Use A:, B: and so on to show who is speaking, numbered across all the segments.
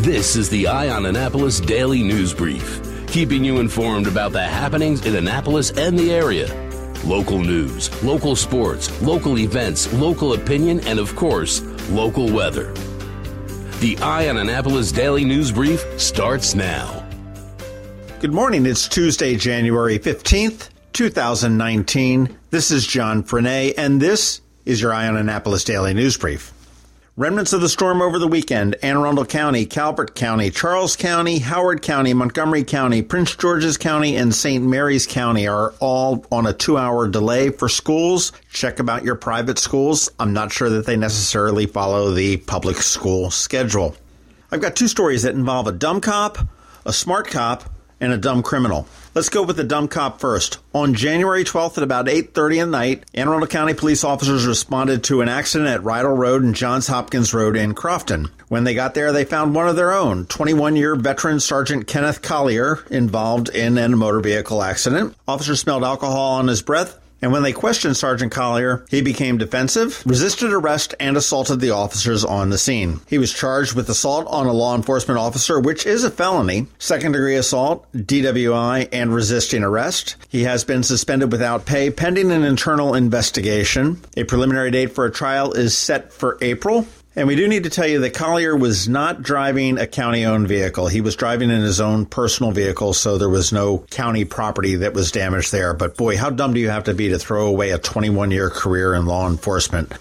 A: This is the Eye on Annapolis Daily News Brief, keeping you informed about the happenings in Annapolis and the area. Local news, local sports, local events, local opinion, and of course, local weather. The Eye on Annapolis Daily News Brief starts now.
B: Good morning. It's Tuesday, January 15th, 2019. This is John Frenaye, and this is your Eye on Annapolis Daily News Brief. Remnants of the storm over the weekend: Anne Arundel County, Calvert County, Charles County, Howard County, Montgomery County, Prince George's County, and St. Mary's County are all on a 2-hour delay for schools. Check about your private schools. I'm not sure that they necessarily follow the public school schedule. I've got two stories that involve a dumb cop, a smart cop, and a dumb criminal. Let's go with the dumb cop first. On January 12th at about 8:30 at night, Anne Arundel County police officers responded to an accident at Rydell Road and Johns Hopkins Road in Crofton. When they got there, they found one of their own, 21-year veteran Sergeant Kenneth Collier, involved in a motor vehicle accident. Officers smelled alcohol on his breath, and when they questioned Sergeant Collier, he became defensive, resisted arrest, and assaulted the officers on the scene. He was charged with assault on a law enforcement officer, which is a felony, second-degree assault, DWI, and resisting arrest. He has been suspended without pay pending an internal investigation. A preliminary date for a trial is set for April. And we do need to tell you that Collier was not driving a county-owned vehicle. He was driving in his own personal vehicle, so there was no county property that was damaged there. But boy, how dumb do you have to be to throw away a 21-year career in law enforcement?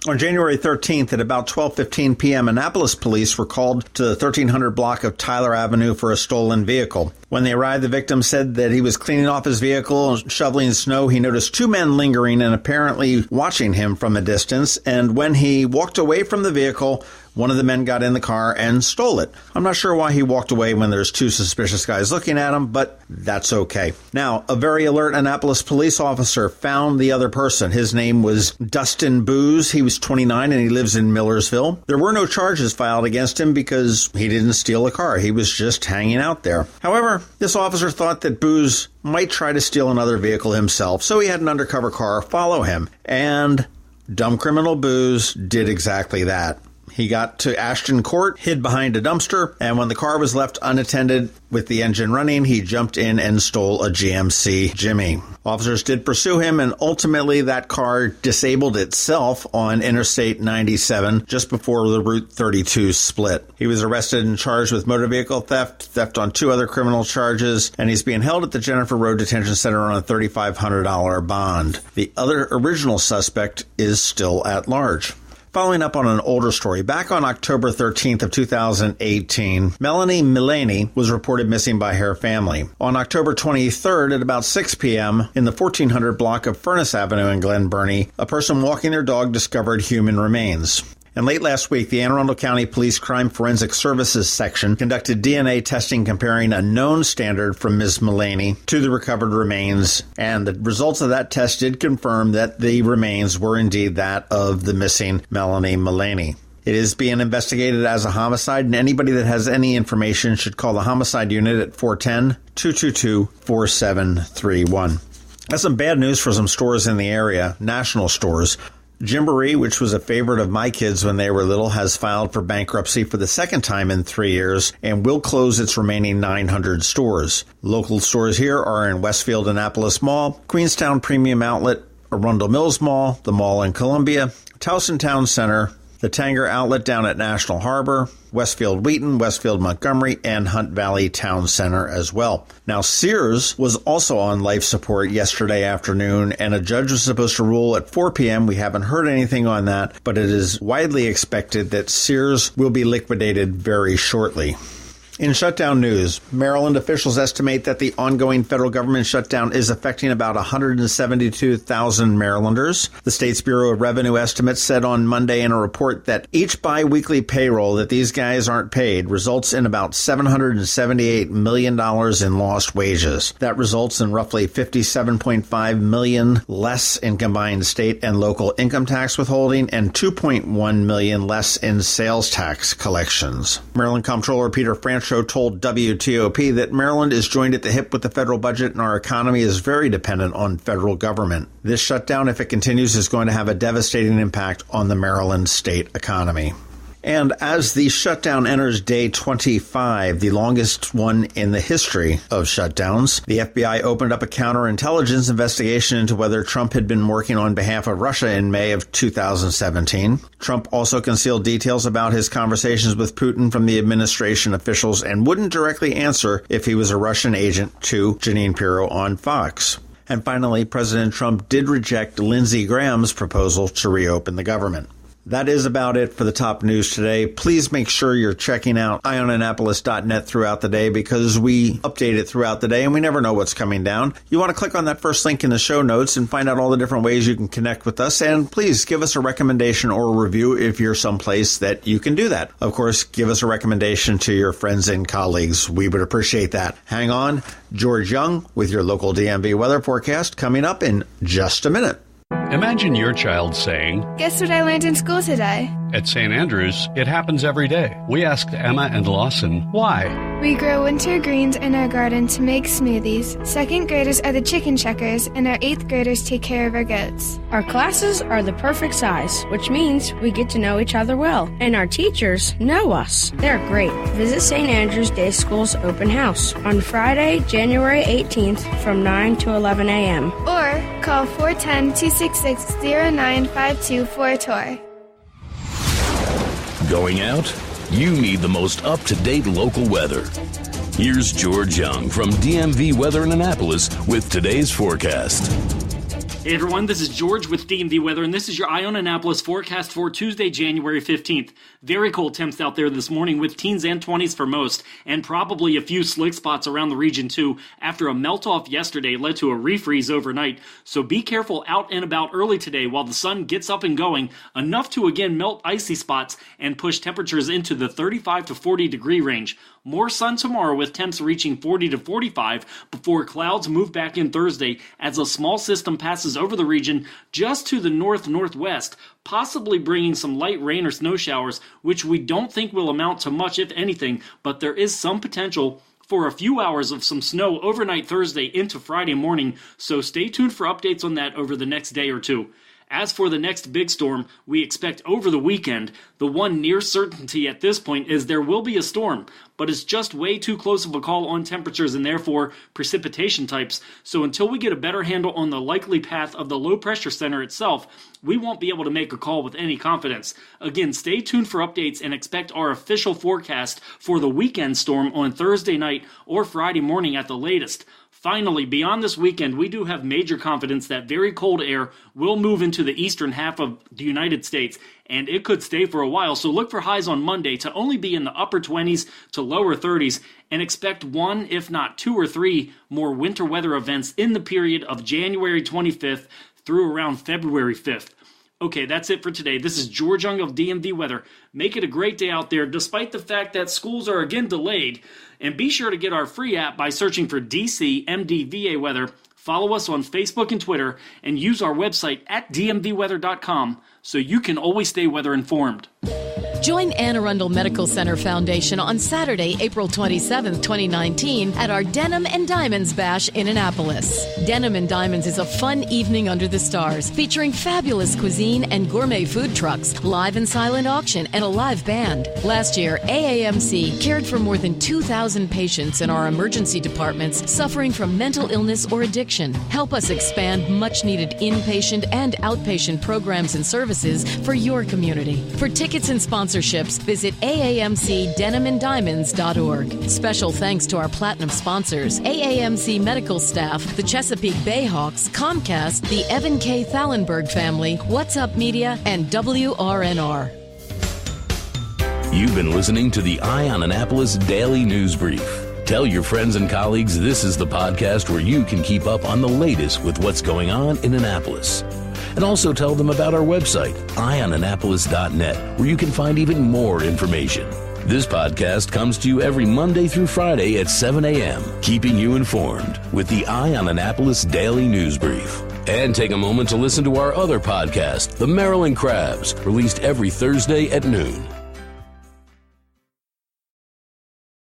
B: On January 13th at about 12:15 p.m., Annapolis police were called to the 1300 block of Tyler Avenue for a stolen vehicle. When they arrived, the victim said that he was cleaning off his vehicle, shoveling snow. He noticed two men lingering and apparently watching him from a distance. And when he walked away from the vehicle, one of the men got in the car and stole it. I'm not sure why he walked away when there's two suspicious guys looking at him, but that's okay. Now, a very alert Annapolis police officer found the other person. His name was Dustin Booz. He was 29 and he lives in Millersville. There were no charges filed against him because he didn't steal a car. He was just hanging out there. However, this officer thought that Booz might try to steal another vehicle himself, so he had an undercover car follow him. And dumb criminal Booz did exactly that. He got to Ashton Court, hid behind a dumpster, and when the car was left unattended with the engine running, he jumped in and stole a GMC Jimmy. Officers did pursue him, and ultimately that car disabled itself on Interstate 97 just before the Route 32 split. He was arrested and charged with motor vehicle theft, theft on two other criminal charges, and he's being held at the Jennifer Road Detention Center on a $3,500 bond. The other original suspect is still at large. Following up on an older story, back on October 13th of 2018, Melanie Mullaney was reported missing by her family. On October 23rd at about 6 p.m. in the 1400 block of Furnace Avenue in Glen Burnie, a person walking their dog discovered human remains. And late last week, the Anne Arundel County Police Crime Forensic Services section conducted DNA testing comparing a known standard from Ms. Mullaney to the recovered remains, and the results of that test did confirm that the remains were indeed that of the missing Melanie Mullaney. It is being investigated as a homicide, and anybody that has any information should call the homicide unit at 410-222-4731. That's some bad news for some stores in the area, national stores. Gymboree, which was a favorite of my kids when they were little, has filed for bankruptcy for the second time in 3 years and will close its remaining 900 stores. Local stores here are in Westfield Annapolis Mall, Queenstown Premium Outlet, Arundel Mills Mall, the Mall in Columbia, Towson Town Center, the Tanger Outlet down at National Harbor, Westfield Wheaton, Westfield Montgomery, and Hunt Valley Town Center as well. Now, Sears was also on life support yesterday afternoon, and a judge was supposed to rule at 4 p.m. We haven't heard anything on that, but it is widely expected that Sears will be liquidated very shortly. In shutdown news, Maryland officials estimate that the ongoing federal government shutdown is affecting about 172,000 Marylanders. The state's Bureau of Revenue estimates said on Monday in a report that each biweekly payroll that these guys aren't paid results in about $778 million in lost wages. That results in roughly $57.5 million less in combined state and local income tax withholding and $2.1 million less in sales tax collections. Maryland Comptroller Peter Franchot told WTOP that Maryland is joined at the hip with the federal budget and our economy is very dependent on federal government. This shutdown, if it continues, is going to have a devastating impact on the Maryland state economy. And as the shutdown enters day 25, the longest one in the history of shutdowns, the FBI opened up a counterintelligence investigation into whether Trump had been working on behalf of Russia in May of 2017. Trump also concealed details about his conversations with Putin from the administration officials and wouldn't directly answer if he was a Russian agent to Jeanine Pirro on Fox. And finally, President Trump did reject Lindsey Graham's proposal to reopen the government. That is about it for the top news today. Please make sure you're checking out eyeonannapolis.net throughout the day because we update it throughout the day and we never know what's coming down. You want to click on that first link in the show notes and find out all the different ways you can connect with us. And please give us a recommendation or a review if you're someplace that you can do that. Of course, give us a recommendation to your friends and colleagues. We would appreciate that. Hang on. George Young with your local DMV weather forecast coming up in just a minute.
C: Imagine your child saying,
D: "Guess what I learned in school today?"
C: At St. Andrews, it happens every day. We asked Emma and Lawson why.
D: We grow winter greens in our garden to make smoothies. Second graders are the chicken checkers, and our 8th graders take care of our goats.
E: Our classes are the perfect size, which means we get to know each other well. And our teachers know us. They're great. Visit St. Andrews Day School's open house on Friday, January 18th from 9 to 11 a.m.
D: Or call 410-266-0952 for a tour.
A: Going out? You need the most up-to-date local weather. Here's George Young from DMV Weather in Annapolis with today's forecast.
F: Hey everyone, this is George with DMV Weather, and this is your Eye on Annapolis forecast for Tuesday, January 15th. Very cold temps out there this morning with teens and 20s for most, and probably a few slick spots around the region too, after a melt-off yesterday led to a refreeze overnight. So be careful out and about early today while the sun gets up and going, enough to again melt icy spots and push temperatures into the 35 to 40 degree range. More sun tomorrow with temps reaching 40 to 45 before clouds move back in Thursday as a small system passes over the region just to the north-northwest, possibly bringing some light rain or snow showers, which we don't think will amount to much if anything, but there is some potential for a few hours of some snow overnight Thursday into Friday morning, so stay tuned for updates on that over the next day or two. As for the next big storm we expect over the weekend, the one near certainty at this point is there will be a storm, but it's just way too close of a call on temperatures and therefore precipitation types. So until we get a better handle on the likely path of the low pressure center itself, we won't be able to make a call with any confidence. Again, stay tuned for updates and expect our official forecast for the weekend storm on Thursday night or Friday morning at the latest. Finally, beyond this weekend, we do have major confidence that very cold air will move into the eastern half of the United States, and it could stay for a while. So look for highs on Monday to only be in the upper 20s to lower 30s, and expect one, if not 2 or 3 more winter weather events in the period of January 25th through around February 5th. Okay, that's it for today. This is George Young of DMV Weather. Make it a great day out there, despite the fact that schools are again delayed. And be sure to get our free app by searching for DC MDVA Weather. Follow us on Facebook and Twitter, and use our website at dmvweather.com so you can always stay weather informed.
G: Join Anne Arundel Medical Center Foundation on Saturday, April 27, 2019 at our Denim and Diamonds Bash in Annapolis. Denim and Diamonds is a fun evening under the stars featuring fabulous cuisine and gourmet food trucks, live and silent auction, and a live band. Last year, AAMC cared for more than 2,000 patients in our emergency departments suffering from mental illness or addiction. Help us expand much-needed inpatient and outpatient programs and services for your community. For tickets and sponsorships, visit aamcdenimanddiamonds.org. Special thanks to our platinum sponsors, AAMC medical staff, the Chesapeake Bayhawks, Comcast, the Evan K. Thallenberg family, What's Up Media, and WRNR.
A: You've been listening to the Eye on Annapolis Daily News Brief. Tell your friends and colleagues this is the podcast where you can keep up on the latest with what's going on in Annapolis. And also tell them about our website, eyeonannapolis.net, where you can find even more information. This podcast comes to you every Monday through Friday at 7 a.m., keeping you informed with the Eye on Annapolis Daily News Brief. And take a moment to listen to our other podcast, The Maryland Crabs, released every Thursday at noon.